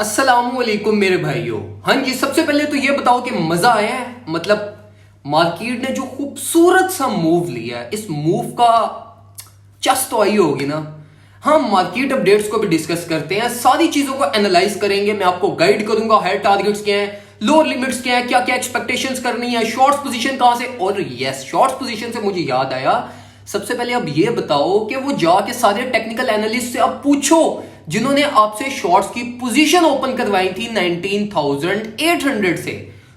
अस्सलामुअलैकुम मेरे भाइयों। हाँ जी, सबसे पहले तो ये बताओ कि मजा आया है। मतलब मार्केट ने जो खूबसूरत सा मूव लिया है, इस मूव का चस तो आई होगी ना। हाँ, मार्केट अपडेट्स को भी डिस्कस करते हैं, सारी चीजों को एनालाइज करेंगे। मैं आपको गाइड करूंगा हायर टारगेट्स क्या है, लोअर लिमिट्स क्या है, क्या क्या एक्सपेक्टेशंस करनी है, शॉर्ट्स पोजीशन कहां से। और यस, शॉर्ट्स पोजीशन से मुझे याद आया, सबसे पहले अब ये बताओ कि वो जाके सारे टेक्निकल एनालिस्ट से अब पूछो जिन्होंने आपसे शॉर्ट्स की पोजीशन ओपन करवाई थी 19,800 से।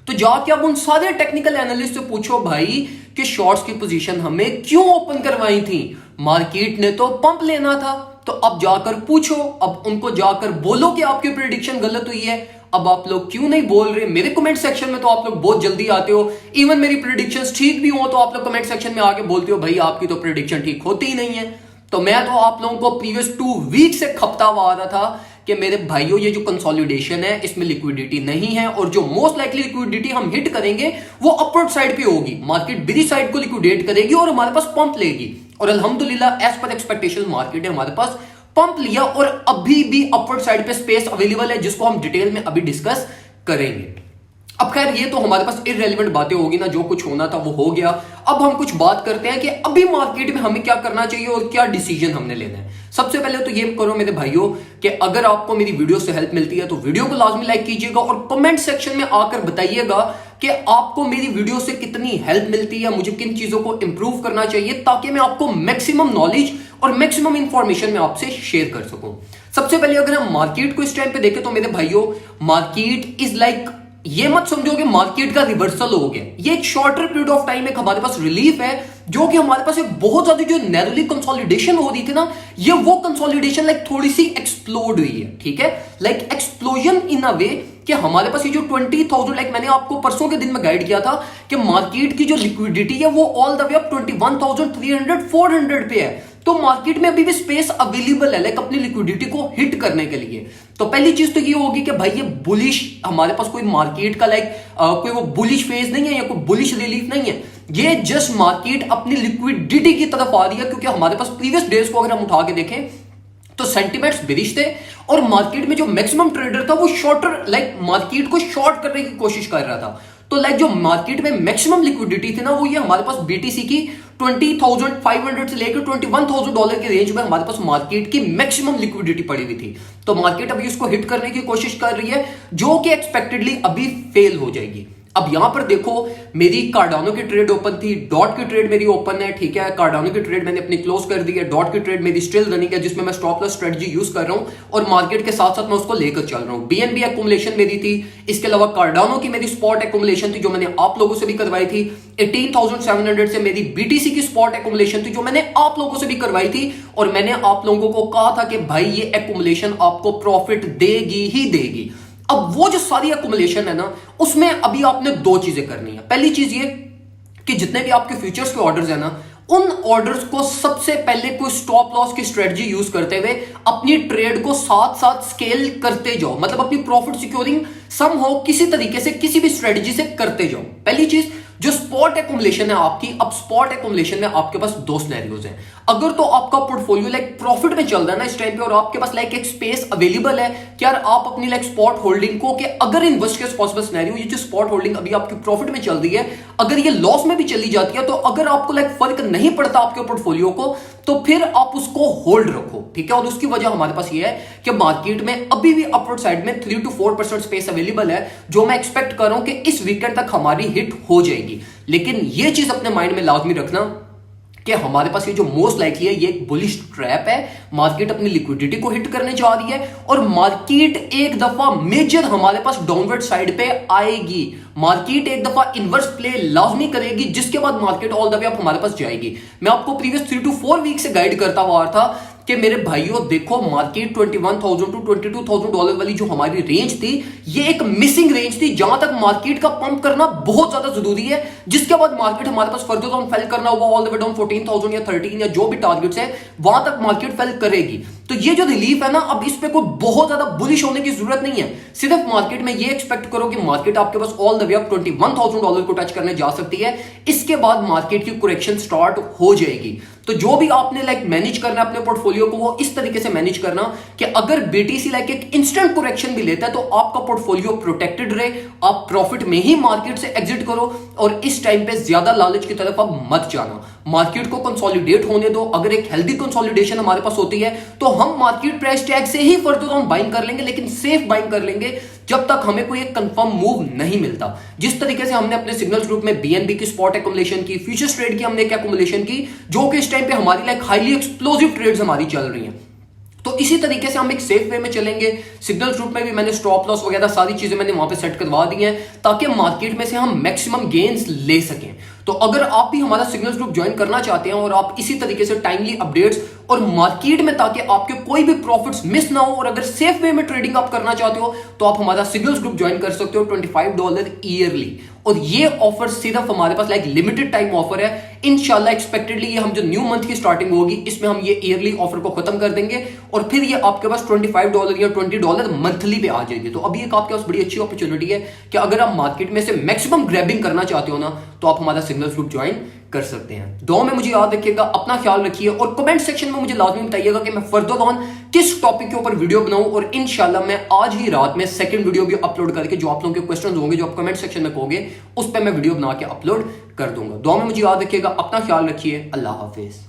तो जाके अब उन सारे टेक्निकल एनालिस्ट से पूछो भाई कि शॉर्ट्स की पोजीशन हमें क्यों ओपन करवाई थी। मार्केट ने तो पंप लेना था, तो अब जाकर पूछो, अब उनको जाकर बोलो कि आपकी प्रेडिक्शन गलत हुई है। अब आप लोग क्यों नहीं बोल रहे? मेरे कमेंट सेक्शन में तो आप लोग बहुत जल्दी आते हो। इवन मेरी प्रेडिक्शंस ठीक भी हो तो आप लोग कमेंट सेक्शन में आके बोलते हो भाई आपकी तो प्रेडिक्शन ठीक होती ही नहीं है। तो मैं तो आप लोगों को प्रीवियस 2 वीक से खपता हुआ आ रहा था कि मेरे भाइयों ये जो कंसोलिडेशन है इसमें लिक्विडिटी नहीं है, और जो मोस्ट लाइकली लिक्विडिटी हम हिट करेंगे वो अपवर्ड साइड पे होगी। मार्केट बिरी साइड को लिक्विडेट करेगी और हमारे पास पंप लेगी, और अल्हम्दुलिल्लाह एज पर एक्सपेक्टेशन मार्केट ने हमारे पास पंप लिया, और अभी भी अपवर्ड साइड पे स्पेस अवेलेबल है जिसको हम डिटेल में अभी डिस्कस करेंगे। अब खैर ये तो हमारे पास इररेलेवेंट बातें होगी ना, जो कुछ होना था वो हो गया। अब हम कुछ बात करते हैं कि अभी मार्केट में हमें क्या करना चाहिए और क्या डिसीजन हमने लेना है। सबसे पहले तो ये करो मेरे भाइयों कि अगर आपको मेरी वीडियो से हेल्प मिलती है तो वीडियो को लाजमी लाइक कीजिएगा, और कमेंट सेक्शन में आकर बताइएगा कि आपको मेरी वीडियो से कितनी हेल्प मिलती है, मुझे किन चीजों को इंप्रूव करना चाहिए, ताकि मैं आपको मैक्सिमम नॉलेज और मैक्सिमम इंफॉर्मेशन में आपसे शेयर कर सकूं। सबसे पहले अगर हम मार्केट को इस टाइम पे देखें तो मेरे भाइयों, मार्केट इज लाइक, ये मत समझो कि मार्केट का रिवर्सल हो गया। ये एक शॉर्टर पीरियड ऑफ टाइम एक हमारे पास रिलीफ है, जो कि हमारे पास एक बहुत ज्यादा जो नैरोली कंसोलिडेशन हो रही थी ना, ये वो कंसोलिडेशन लाइक थोड़ी सी एक्सप्लोड हुई है। ठीक है, लाइक एक्सप्लोजन इन अ वे कि हमारे पास ये जो 20,000, लाइक मैंने आपको परसों के दिन में गाइड किया था कि मार्केट की जो लिक्विडिटी है वो ऑल द वे अप 21,300 400 पे है। तो मार्केट में अभी भी स्पेस अवेलेबल है लाइक अपनी लिक्विडिटी को हिट करने के लिए। तो पहली चीज तो ये होगी कि भाई ये बुलिश, हमारे पास कोई मार्केट का लाइक कोई वो बुलिश फेज नहीं है या कोई बुलिश रिलीफ नहीं है। ये जस्ट मार्केट अपनी लिक्विडिटी की तरफ आ रही है, क्योंकि हमारे पास प्रीवियस डेज को अगर हम उठा के देखें तो सेंटिमेंट्स बिरिश थे, और मार्केट में जो मैक्सिमम ट्रेडर था वो शॉर्टर लाइक मार्केट को शॉर्ट करने की कोशिश कर रहा था। तो लाइक जो मार्केट में मैक्सिमम लिक्विडिटी थी ना, वो ये हमारे पास बीटीसी की 20,500 से लेकर $21,000 के रेंज में हमारे पास मार्केट की मैक्सिमम लिक्विडिटी पड़ी हुई थी। तो मार्केट अभी इसको हिट करने की कोशिश कर रही है, जो कि एक्सपेक्टेडली अभी फेल हो जाएगी। अब यहां पर देखो, मेरी कार्डानो की ट्रेड ओपन थी, डॉट की ट्रेड मेरी ओपन है। ठीक है, कार्डानो की ट्रेड मैंने अपनी क्लोज कर दी है, डॉट की ट्रेड मेरी स्टिल रनिंग है, जिसमें मैं स्टॉप लॉस स्ट्रेटजी यूज कर रहा हूं, और मार्केट के साथ साथ मैं उसको लेकर चल रहा हूं। बीएनबी एक्युमुलेशन मेरी थी, इसके अलावा कार्डानो की मेरी स्पॉट एक्युमुलेशन थी जो मैंने आप लोगों से भी करवाई थी। 18,700 से मेरी बीटीसी की स्पॉट एक्युमुलेशन थी जो मैंने आप लोगों से भी करवाई थी, और मैंने आप लोगों को कहा था कि भाई ये एक्युमुलेशन आपको प्रॉफिट देगी ही देगी। अब वो जो सारी एक्युमुलेशन है ना, उसमें अभी आपने 2 चीजें करनी है। पहली चीज ये कि जितने भी आपके फ्यूचर्स के ऑर्डर्स है ना, उन ऑर्डर्स को सबसे पहले कोई स्टॉप लॉस की स्ट्रेटजी यूज करते हुए अपनी ट्रेड को साथ साथ स्केल करते जाओ, मतलब अपनी प्रॉफिट सिक्योरिंग सम हो किसी तरीके से किसी भी स्ट्रेटजी से करते जाओ। पहली चीज जो स्पॉट एक्युमुलेशन है आपकी, अब स्पॉट एक्युमुलेशन में आपके पास 2 सिनेरियोज हैं। अगर तो आपका पोर्टफोलियो लाइक प्रॉफिट में चल रहा है ना इस टाइम पे, और आपके पास लाइक एक स्पेस अवेलेबल है कि यार आप अपनी लाइक स्पॉट होल्डिंग को, कि अगर in worst case possible scenario ये जो स्पॉट होल्डिंग अभी आपकी प्रॉफिट में चल रही है, अगर ये लॉस में भी चली जाती है, तो अगर आपको लाइक फर्क नहीं पड़ता आपके पोर्टफोलियो को, तो फिर आप उसको होल्ड रखो। ठीक है, और उसकी वजह हमारे पास ये है कि मार्केट में अभी भी अपवर्ड साइड में 3 to 4% स्पेस अवेलेबल है, जो मैं एक्सपेक्ट कर रहा हूं कि इस वीकेंड तक हमारी हिट हो जाएगी। लेकिन ये चीज अपने माइंड में लाजमी रखना कि हमारे पास ये जो मोस्ट लाइकली है ये एक बुलिश ट्रैप है। मार्केट अपनी लिक्विडिटी को हिट करने जा रही है, और मार्केट एक दफा मेजर हमारे पास डाउनवर्ड साइड पे आएगी। मार्केट एक दफा इनवर्स प्ले लाजमी करेगी, जिसके बाद market all the way up हमारे पास जाएगी। मैं आपको प्रीवियस 3 to 4 वीक से गाइड करता हुआ था कि मेरे भाइयों देखो, मार्केट 21,000 to $22,000 वाली जो हमारी रेंज थी, ये एक मिसिंग रेंज थी जहां तक मार्केट का पंप करना बहुत ज्यादा जरूरी है, जिसके बाद मार्केट हमारे पास फर्दर डाउन फेल करना होगा ऑल द वे डाउन 14,000 या 13 या जो भी टारगेट्स है वहां तक मार्केट फेल करेगी। तो ये जो रिलीफ है ना, अब इस पे कोई बहुत ज्यादा बुलिश होने की जरूरत नहीं है। सिर्फ मार्केट में ये एक्सपेक्ट करो कि मार्केट आपके पास ऑल द वे अप $21,000 को टच करने जा सकती है। इसके बाद मार्केट की करेक्शन स्टार्ट हो जाएगी। तो जो भी आपने लाइक मैनेज करना है अपने पोर्टफोलियो को, वो इस तरीके से मैनेज करना कि अगर बीटीसी लाइक एक इंस्टेंट करेक्शन भी लेता है तो आपका पोर्टफोलियो प्रोटेक्टेड रहे, आप प्रॉफिट में ही मार्केट से एग्जिट करो और इस टाइम पे ज्यादा लालच की तरफ अब मत जाना। मार्केट को कंसोलिडेट होने दो। अगर एक हेल्दी कंसोलिडेशन हमारे पास होती है तो हम मार्केट प्राइस टैग से ही फर्दर ऑन बाइंग कर लेंगे, लेकिन सेफ बाइंग कर लेंगे जब तक हमें कोई एक कंफर्म मूव नहीं मिलता। जिस तरीके से हमने अपने सिग्नल्स ग्रुप में बीएनबी की स्पॉट एक्युमुलेशन की, फ्यूचर्स ट्रेड की हमने एक एक्युमुलेशन की, जो कि इस टाइम पे हमारी लाइक हाईली एक्सप्लोसिव ट्रेड्स हमारी चल रही हैं। तो इसी तरीके से हम एक सेफ वे में चलेंगे। सिग्नल्स ग्रुप में भी मैंने स्टॉप लॉस वगैरह सारी चीजें मैंने वहां पे सेट करवा दी हैं ताकि मार्केट में से हम मैक्सिमम गेन्स ले सकें। तो अगर आप भी हमारा सिग्नल्स ग्रुप ज्वाइन करना चाहते हैं और आप इसी तरीके से टाइमली अपडेट्स और मार्केट में ताकि आपके कोई भी प्रॉफिट्स मिस ना हो, और अगर सेफ वे में ट्रेडिंग आप करना चाहते हो तो आप हमारा सिग्नल्स ग्रुप ज्वाइन कर सकते हो $25 ईयरली। और ये ऑफर सिर्फ हमारे पास लाइक लिमिटेड टाइम ऑफर है। इंशाल्लाह एक्सपेक्टेडली ये हम जो न्यू मंथ की स्टार्टिंग होगी इसमें हम ये ईयरली ऑफर को खत्म कर देंगे और फिर ये आपके पास $25 या $20 मंथली पे आ जाएगी। तो अभी एक आपके पास बड़ी अच्छी अपॉर्चुनिटी है कि अगर आप मार्केट में से मैक्सिमम ग्रैबिंग करना चाहते हो ना तो आप हमारा सिग्नल्स ग्रुप ज्वाइन कर सकते हैं। दुआ में मुझे याद रखिएगा, अपना ख्याल रखिए और कमेंट सेक्शन में मुझे लाजमी बताइएगा कि मैं फर्दर ऑन किस टॉपिक के ऊपर वीडियो बनाऊं। और इंशाल्लाह मैं आज ही रात में सेकंड वीडियो भी अपलोड करके जो आप लोगों के क्वेश्चंस होंगे जो आप कमेंट सेक्शन में कहोगे उस पर मैं वीडियो बना के अपलोड कर दूंगा। दुआ में मुझे याद रखिएगा, अपना ख्याल रखिए। अल्लाह हाफिज।